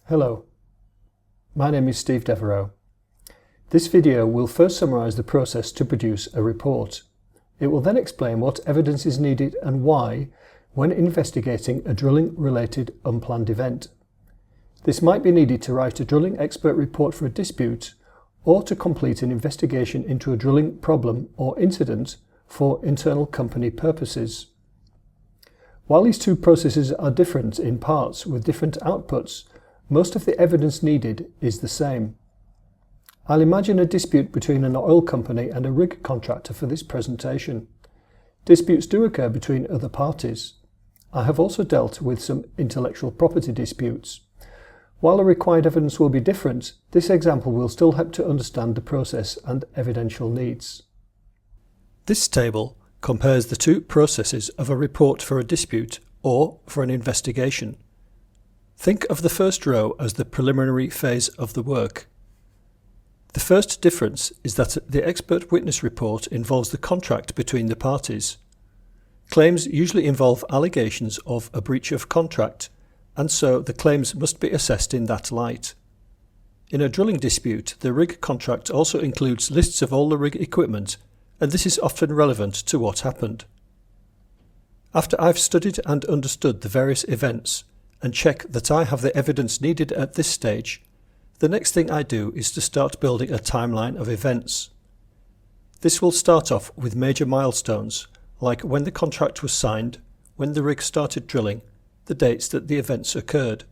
Hello, my name is Steve Devereux. This video will first summarise the process to produce a report. It will then explain what evidence is needed and why when investigating a drilling-related unplanned event. This might be needed to write a drilling expert report for a dispute or to complete an investigation into a drilling problem or incident for internal company purposes. While these two processes are different in parts with different outputs, most of the evidence needed is the same. I'll imagine a dispute between an oil company and a rig contractor for this presentation. Disputes do occur between other parties. I have also dealt with some intellectual property disputes. While the required evidence will be different, this example will still help to understand the process and evidential needs. This table compares the two processes of a report for a dispute or for an investigation. Think of the first row as the preliminary phase of the work. The first difference is that the expert witness report involves the contract between the parties. Claims usually involve allegations of a breach of contract, and so the claims must be assessed in that light. In a drilling dispute, the rig contract also includes lists of all the rig equipment, and this is often relevant to what happened. After I've studied and understood the various events, and check that I have the evidence needed at this stage, the next thing I do is to start building a timeline of events. This will start off with major milestones, like when the contract was signed, when the rig started drilling, the dates that the events occurred.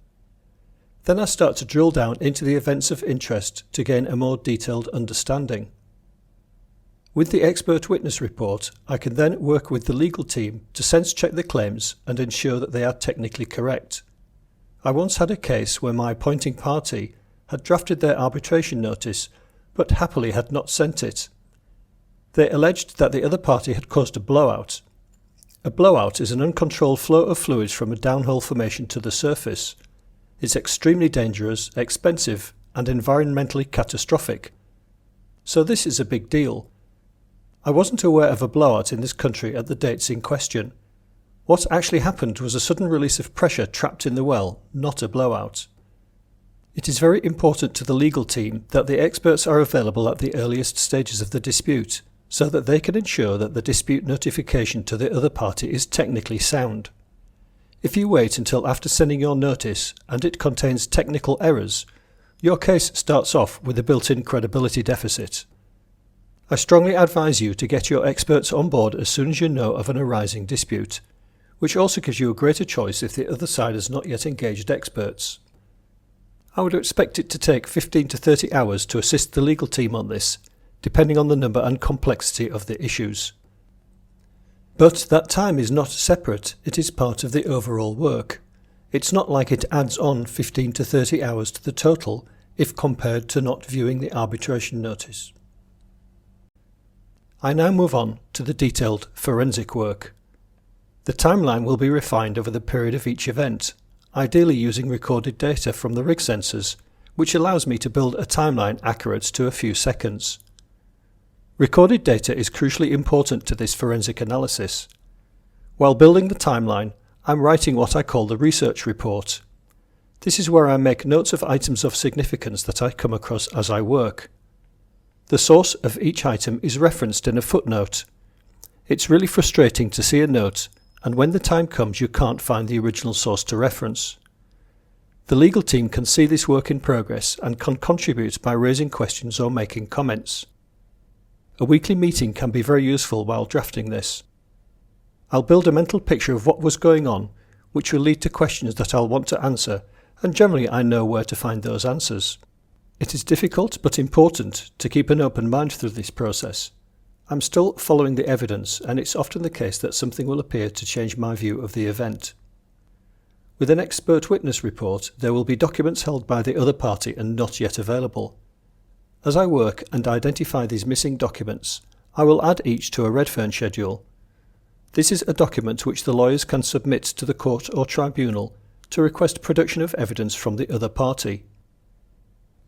Then I start to drill down into the events of interest to gain a more detailed understanding. With the expert witness report, I can then work with the legal team to sense check the claims and ensure that they are technically correct. I once had a case where my appointing party had drafted their arbitration notice, but happily had not sent it. They alleged that the other party had caused a blowout. A blowout is an uncontrolled flow of fluids from a downhole formation to the surface. It's extremely dangerous, expensive, and environmentally catastrophic. So this is a big deal. I wasn't aware of a blowout in this country at the dates in question. What actually happened was a sudden release of pressure trapped in the well, not a blowout. It is very important to the legal team that the experts are available at the earliest stages of the dispute, so that they can ensure that the dispute notification to the other party is technically sound. If you wait until after sending your notice and it contains technical errors, your case starts off with a built-in credibility deficit. I strongly advise you to get your experts on board as soon as you know of an arising dispute, which also gives you a greater choice if the other side has not yet engaged experts. I would expect it to take 15 to 30 hours to assist the legal team on this, depending on the number and complexity of the issues. But that time is not separate, it is part of the overall work. It's not like it adds on 15 to 30 hours to the total if compared to not viewing the arbitration notice. I now move on to the detailed forensic work. The timeline will be refined over the period of each event, ideally using recorded data from the rig sensors, which allows me to build a timeline accurate to a few seconds. Recorded data is crucially important to this forensic analysis. While building the timeline, I'm writing what I call the research report. This is where I make notes of items of significance that I come across as I work. The source of each item is referenced in a footnote. It's really frustrating to see a note, and when the time comes you can't find the original source to reference. The legal team can see this work in progress and can contribute by raising questions or making comments. A weekly meeting can be very useful while drafting this. I'll build a mental picture of what was going on, which will lead to questions that I'll want to answer, and generally I know where to find those answers. It is difficult but important to keep an open mind through this process. I'm still following the evidence, and it's often the case that something will appear to change my view of the event. With an expert witness report, there will be documents held by the other party and not yet available. As I work and identify these missing documents, I will add each to a Redfern schedule. This is a document which the lawyers can submit to the court or tribunal to request production of evidence from the other party.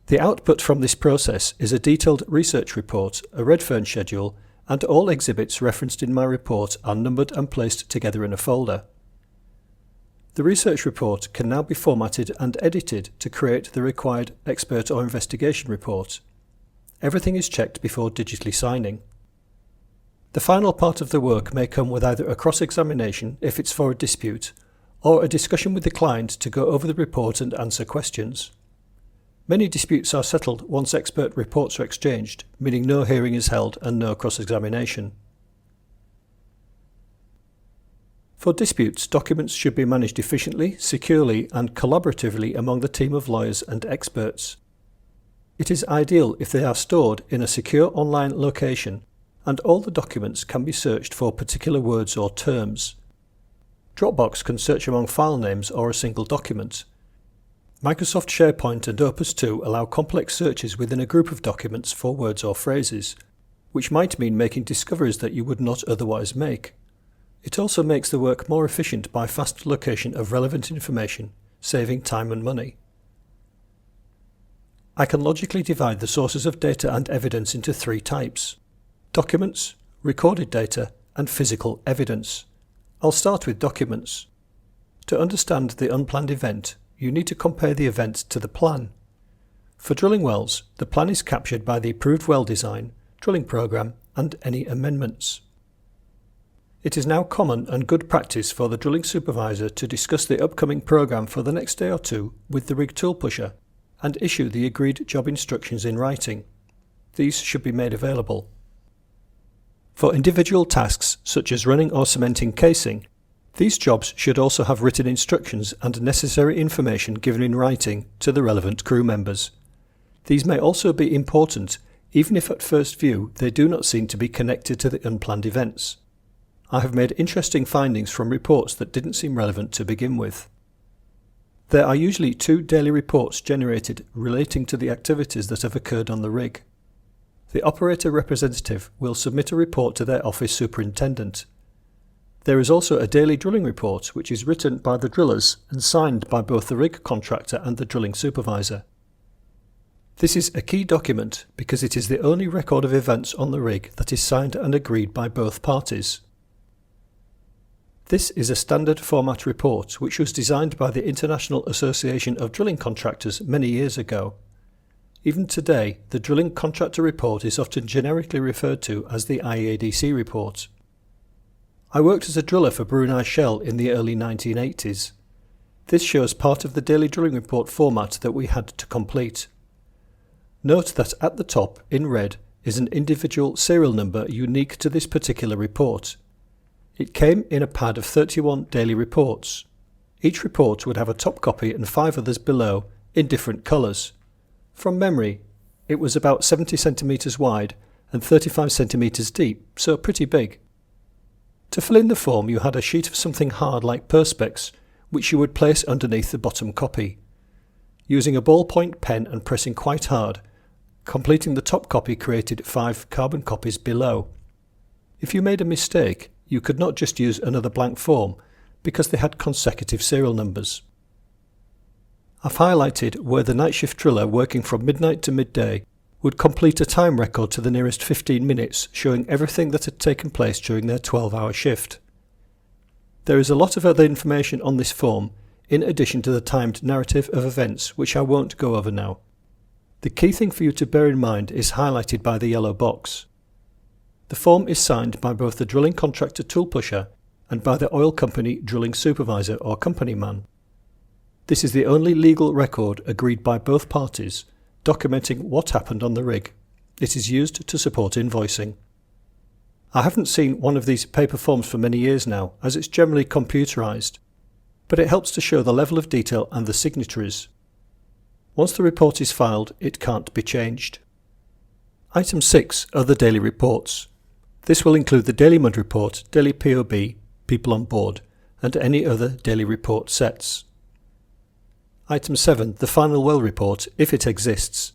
The output from this process is a detailed research report, a Redfern schedule, and all exhibits referenced in my report are numbered and placed together in a folder. The research report can now be formatted and edited to create the required expert or investigation report. Everything is checked before digitally signing. The final part of the work may come with either a cross-examination if it's for a dispute, or a discussion with the client to go over the report and answer questions. Many disputes are settled once expert reports are exchanged, meaning no hearing is held and no cross-examination. For disputes, documents should be managed efficiently, securely, and collaboratively among the team of lawyers and experts. It is ideal if they are stored in a secure online location and all the documents can be searched for particular words or terms. Dropbox can search among file names or a single document. Microsoft SharePoint and Opus 2 allow complex searches within a group of documents for words or phrases, which might mean making discoveries that you would not otherwise make. It also makes the work more efficient by fast location of relevant information, saving time and money. I can logically divide the sources of data and evidence into three types: documents, recorded data, and physical evidence. I'll start with documents. To understand the unplanned event, you need to compare the event to the plan. For drilling wells, the plan is captured by the approved well design, drilling program, and any amendments. It is now common and good practice for the drilling supervisor to discuss the upcoming program for the next day or two with the rig tool pusher and issue the agreed job instructions in writing. These should be made available. For individual tasks such as running or cementing casing, these jobs should also have written instructions and necessary information given in writing to the relevant crew members. These may also be important, even if at first view they do not seem to be connected to the unplanned events. I have made interesting findings from reports that didn't seem relevant to begin with. There are usually 2 daily reports generated relating to the activities that have occurred on the rig. The operator representative will submit a report to their office superintendent. There is also a daily drilling report which is written by the drillers and signed by both the rig contractor and the drilling supervisor. This is a key document because it is the only record of events on the rig that is signed and agreed by both parties. This is a standard format report which was designed by the International Association of Drilling Contractors many years ago. Even today, the drilling contractor report is often generically referred to as the IADC report. I worked as a driller for Brunei Shell in the early 1980s. This shows part of the daily drilling report format that we had to complete. Note that at the top, in red, is an individual serial number unique to this particular report. It came in a pad of 31 daily reports. Each report would have a top copy and 5 others below in different colours. From memory, it was about 70 centimetres wide and 35 centimetres deep, so pretty big. To fill in the form, you had a sheet of something hard like Perspex, which you would place underneath the bottom copy. Using a ballpoint pen and pressing quite hard, completing the top copy created 5 carbon copies below. If you made a mistake, you could not just use another blank form because they had consecutive serial numbers. I've highlighted where the night shift driller working from midnight to midday would complete a time record to the nearest 15 minutes showing everything that had taken place during their 12-hour shift. There is a lot of other information on this form in addition to the timed narrative of events which I won't go over now. The key thing for you to bear in mind is highlighted by the yellow box. The form is signed by both the drilling contractor tool pusher and by the oil company drilling supervisor or company man. This is the only legal record agreed by both parties, documenting what happened on the rig. It is used to support invoicing. I haven't seen one of these paper forms for many years now, as it's generally computerized, but it helps to show the level of detail and the signatories. Once the report is filed, it can't be changed. Item 6 are the daily reports. This will include the daily mud report, daily POB, people on board, and any other daily report sets. Item 7, the final well report, if it exists.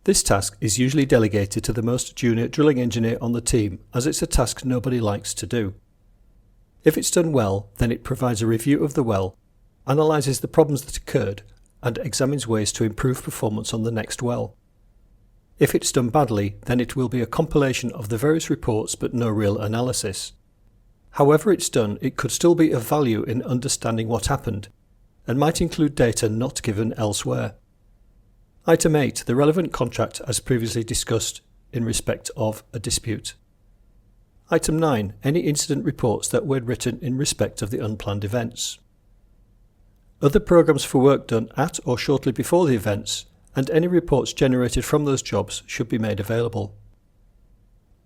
This task is usually delegated to the most junior drilling engineer on the team, as it's a task nobody likes to do. If it's done well, then it provides a review of the well, analyses the problems that occurred, and examines ways to improve performance on the next well. If it's done badly, then it will be a compilation of the various reports but no real analysis. However it's done, it could still be of value in understanding what happened, and might include data not given elsewhere. Item 8. The relevant contract as previously discussed in respect of a dispute. Item 9. Any incident reports that were written in respect of the unplanned events. Other programs for work done at or shortly before the events, and any reports generated from those jobs should be made available.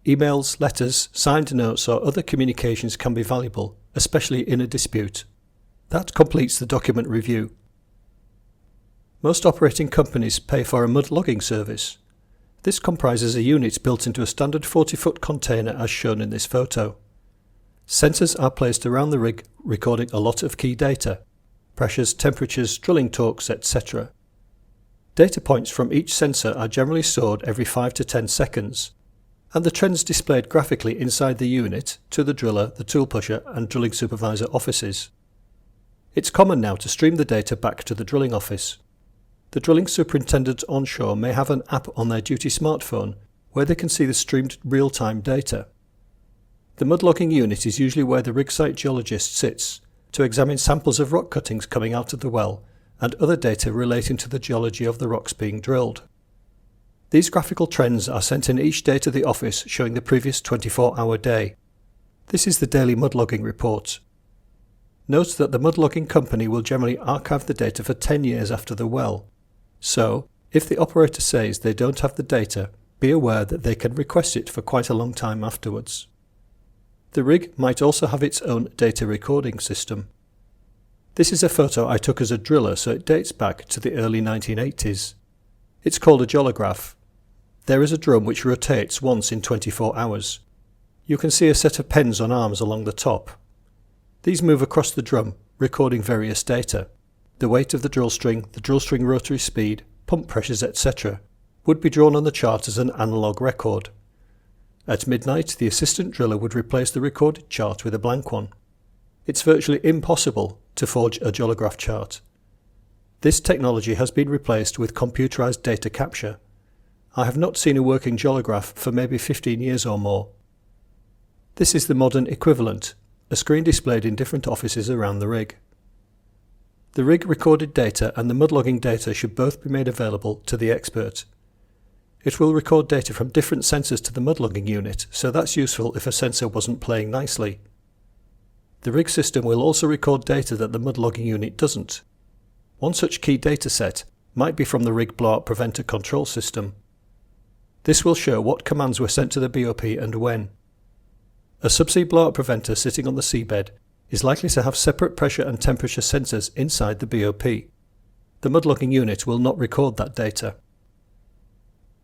Emails, letters, signed notes or other communications can be valuable, especially in a dispute. That completes the document review. Most operating companies pay for a mud logging service. This comprises a unit built into a standard 40-foot container as shown in this photo. Sensors are placed around the rig recording a lot of key data: pressures, temperatures, drilling torques, etc. Data points from each sensor are generally stored every 5 to 10 seconds, and the trends displayed graphically inside the unit to the driller, the tool pusher and drilling supervisor offices. It's common now to stream the data back to the drilling office. The drilling superintendent onshore may have an app on their duty smartphone where they can see the streamed real-time data. The mud logging unit is usually where the rig site geologist sits to examine samples of rock cuttings coming out of the well and other data relating to the geology of the rocks being drilled. These graphical trends are sent in each day to the office showing the previous 24-hour day. This is the daily mud logging report. Note that the mud logging company will generally archive the data for 10 years after the well. So, if the operator says they don't have the data, be aware that they can request it for quite a long time afterwards. The rig might also have its own data recording system. This is a photo I took as a driller, so it dates back to the early 1980s. It's called a geolograph. There is a drum which rotates once in 24 hours. You can see a set of pens on arms along the top. These move across the drum, recording various data. The weight of the drill string rotary speed, pump pressures, etc. would be drawn on the chart as an analogue record. At midnight, the assistant driller would replace the recorded chart with a blank one. It's virtually impossible to forge a geolograph chart. This technology has been replaced with computerized data capture. I have not seen a working geolograph for maybe 15 years or more. This is the modern equivalent, a screen displayed in different offices around the rig. The rig recorded data and the mud logging data should both be made available to the expert. It will record data from different sensors to the mud logging unit, so that's useful if a sensor wasn't playing nicely. The rig system will also record data that the mud logging unit doesn't. One such key data set might be from the rig blowout preventer control system. This will show what commands were sent to the BOP and when. A subsea blowout preventer sitting on the seabed is likely to have separate pressure and temperature sensors inside the BOP. The mud logging unit will not record that data.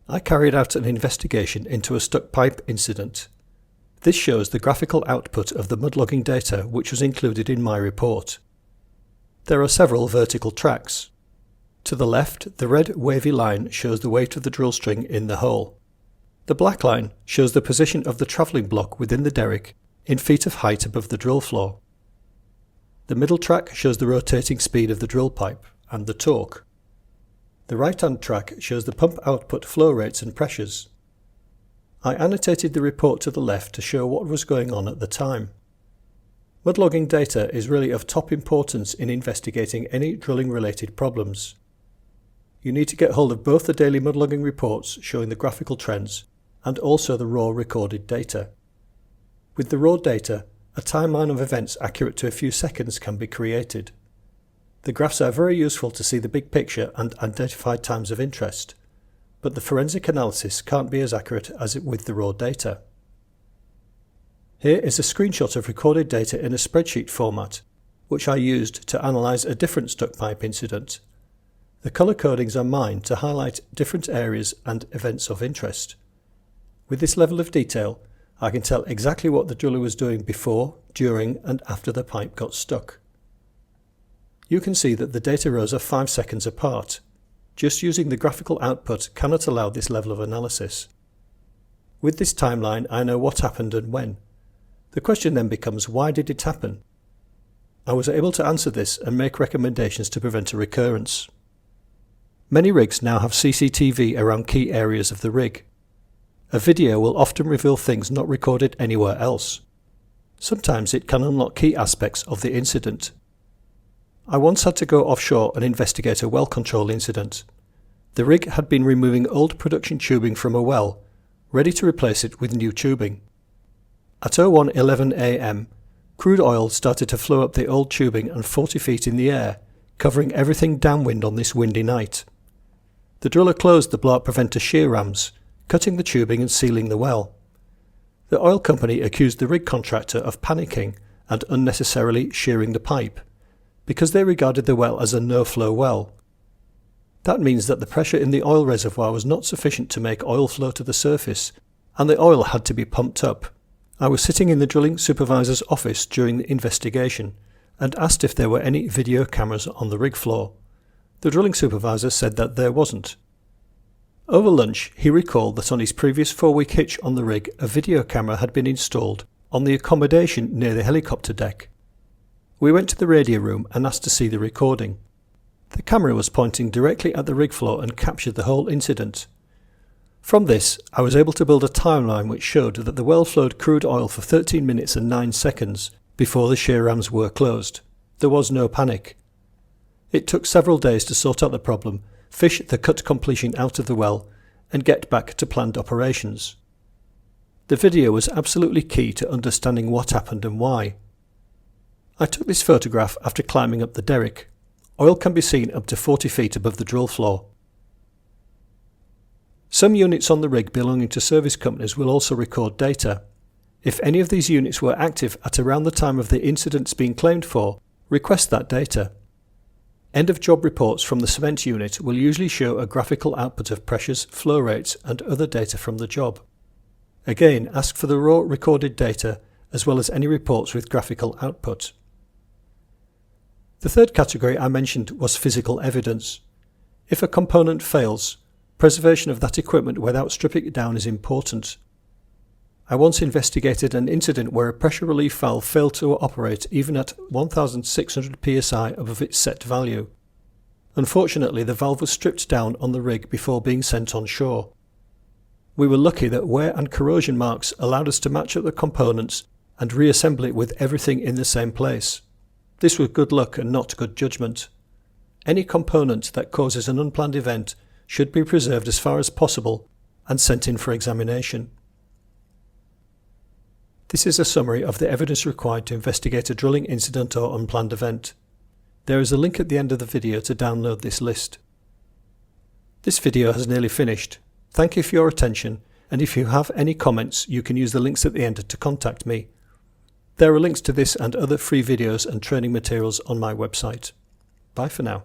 I carried out an investigation into a stuck pipe incident. This shows the graphical output of the mud logging data which was included in my report. There are several vertical tracks. To the left, the red wavy line shows the weight of the drill string in the hole. The black line shows the position of the travelling block within the derrick in feet of height above the drill floor. The middle track shows the rotating speed of the drill pipe and the torque. The right-hand track shows the pump output flow rates and pressures. I annotated the report to the left to show what was going on at the time. Mud logging data is really of top importance in investigating any drilling-related problems. You need to get hold of both the daily mud logging reports showing the graphical trends and also the raw recorded data. With the raw data, a timeline of events accurate to a few seconds can be created. The graphs are very useful to see the big picture and identify times of interest, but the forensic analysis can't be as accurate as with the raw data. Here is a screenshot of recorded data in a spreadsheet format, which I used to analyse a different stuck pipe incident. The colour codings are mine to highlight different areas and events of interest. With this level of detail, I can tell exactly what the driller was doing before, during and after the pipe got stuck. You can see that the data rows are 5 seconds apart. Just using the graphical output cannot allow this level of analysis. With this timeline, I know what happened and when. The question then becomes, why did it happen? I was able to answer this and make recommendations to prevent a recurrence. Many rigs now have CCTV around key areas of the rig. A video will often reveal things not recorded anywhere else. Sometimes it can unlock key aspects of the incident. I once had to go offshore and investigate a well control incident. The rig had been removing old production tubing from a well, ready to replace it with new tubing. At 01:11 AM, crude oil started to flow up the old tubing and 40 feet in the air, covering everything downwind on this windy night. The driller closed the blowout preventer shear rams, cutting the tubing and sealing the well. The oil company accused the rig contractor of panicking and unnecessarily shearing the pipe, because they regarded the well as a no-flow well. That means that the pressure in the oil reservoir was not sufficient to make oil flow to the surface, and the oil had to be pumped up. I was sitting in the drilling supervisor's office during the investigation and asked if there were any video cameras on the rig floor. The drilling supervisor said that there wasn't. Over lunch, he recalled that on his previous 4-week hitch on the rig, a video camera had been installed on the accommodation near the helicopter deck. We went to the radio room and asked to see the recording. The camera was pointing directly at the rig floor and captured the whole incident. From this, I was able to build a timeline which showed that the well flowed crude oil for 13 minutes and 9 seconds before the shear rams were closed. There was no panic. It took several days to sort out the problem, fish the cut completion out of the well, and get back to planned operations. The video was absolutely key to understanding what happened and why. I took this photograph after climbing up the derrick. Oil can be seen up to 40 feet above the drill floor. Some units on the rig belonging to service companies will also record data. If any of these units were active at around the time of the incidents being claimed for, request that data. End of job reports from the cement unit will usually show a graphical output of pressures, flow rates and other data from the job. Again, ask for the raw recorded data as well as any reports with graphical output. The third category I mentioned was physical evidence. If a component fails, preservation of that equipment without stripping it down is important. I once investigated an incident where a pressure relief valve failed to operate even at 1600 psi above its set value. Unfortunately, the valve was stripped down on the rig before being sent on shore. We were lucky that wear and corrosion marks allowed us to match up the components and reassemble it with everything in the same place. This was good luck and not good judgment. Any component that causes an unplanned event should be preserved as far as possible and sent in for examination. This is a summary of the evidence required to investigate a drilling incident or unplanned event. There is a link at the end of the video to download this list. This video has nearly finished. Thank you for your attention, and if you have any comments, you can use the links at the end to contact me. There are links to this and other free videos and training materials on my website. Bye for now.